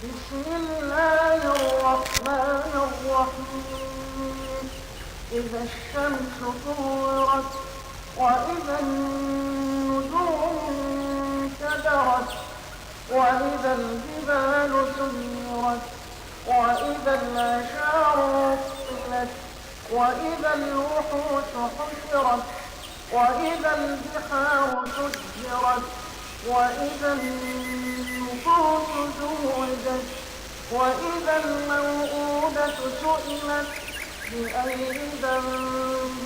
بسم الله الرحمن الرحيم. إذا الشمس كورت وإذا النجوم انكدرت وإذا الجبال سيرت وإذا العشار عطلت وإذا الوحوش حشرت وإذا البحار سجرت وإذا النفوس زوجت وإذا الموءودة سئلت بأي ذنب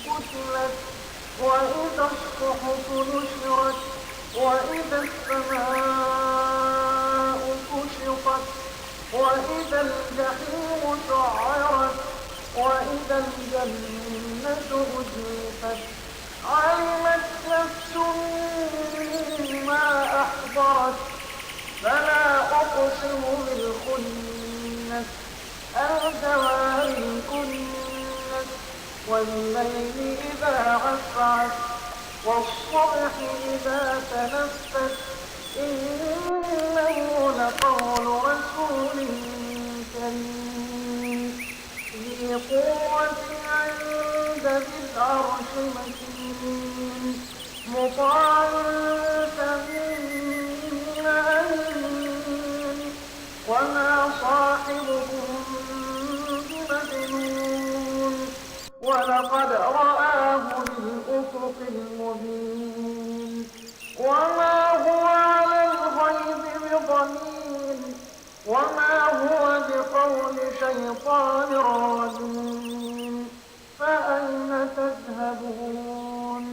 قتلت وإذا الصحف نشرت وإذا السماء كشطت وإذا الجحيم سعرت وإذا الجنة أزلفت علمت نفس ما أحضرت فلا أقسم بالخنس الجوار الكنس والليل إذا عسعس والصبح إذا تنفس إنه لقول رسول كريم ذي قوة عند ذي العرش مكين مطاع ثمين أمين وما صاحبكم بمجنون ولقد رآه بالأفق المبين وما هو على الغيب بضنين وما هو بقول شيطان رجيم فأين تذهبون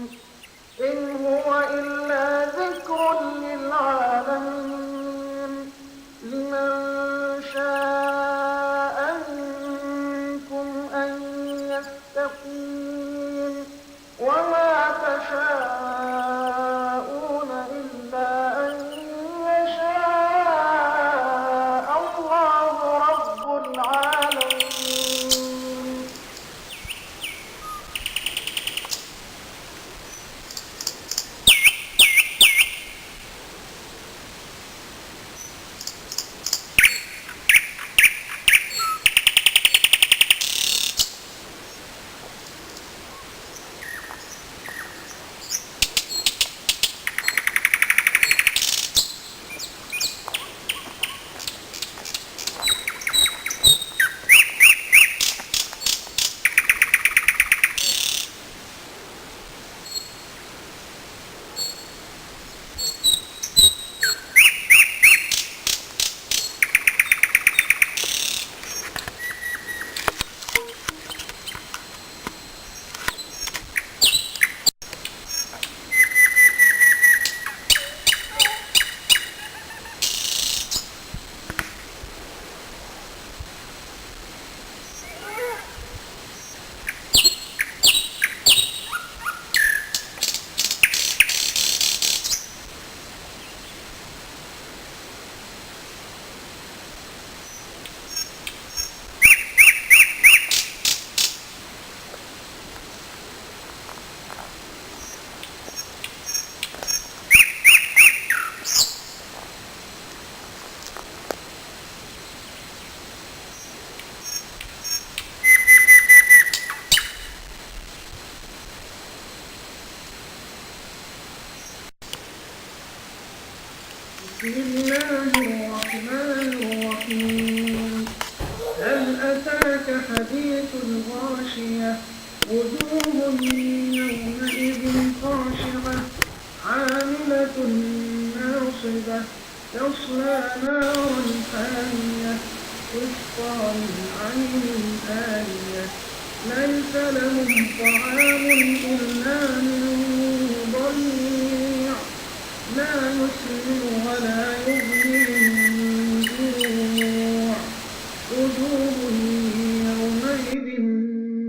إن هو إلا ذكر للعالمين لمن شاء منكم أن يستقيم وما تشاءون إلا أن يشاء الله رب العالمين. بسم الله الرحمن الرحيم. هل أتاك حديث الغاشية وجوه يومئذ خاشعة عاملة ناصبة تصلى نارا حامية تسقى من عين آنية ليس لهم طعام إلا من ضريع لا يسمن ولا يغني من جوع وجوه يومئذ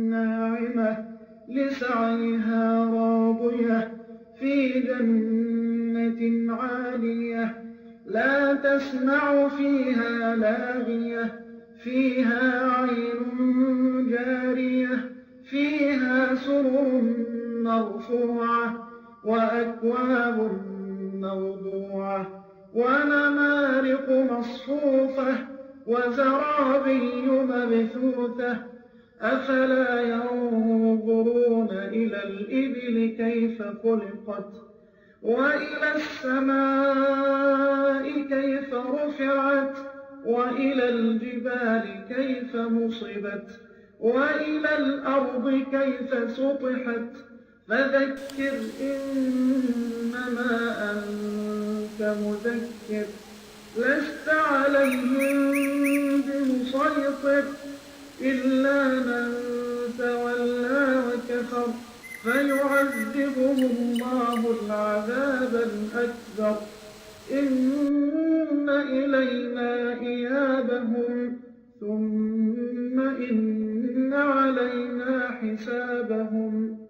ناعمة لسعيها راضية في جنة عالية لا تسمع فيها لاغية فيها عين جارية فيها سرر مرفوعة وأكواب موضوعة ونمارق مصفوفة وزرابي مبثوثة أفلا ينظرون إلى الإبل كيف خلقت وإلى السماء كيف رفعت وإلى الجبال كيف نصبت وإلى الأرض كيف سطحت فذكر إنما أنت مذكر لست عليهم بمسيطر إلا من تولى وكفر فيعذبه الله العذاب الأكبر إن إلينا إيابهم ثم إن علينا حسابهم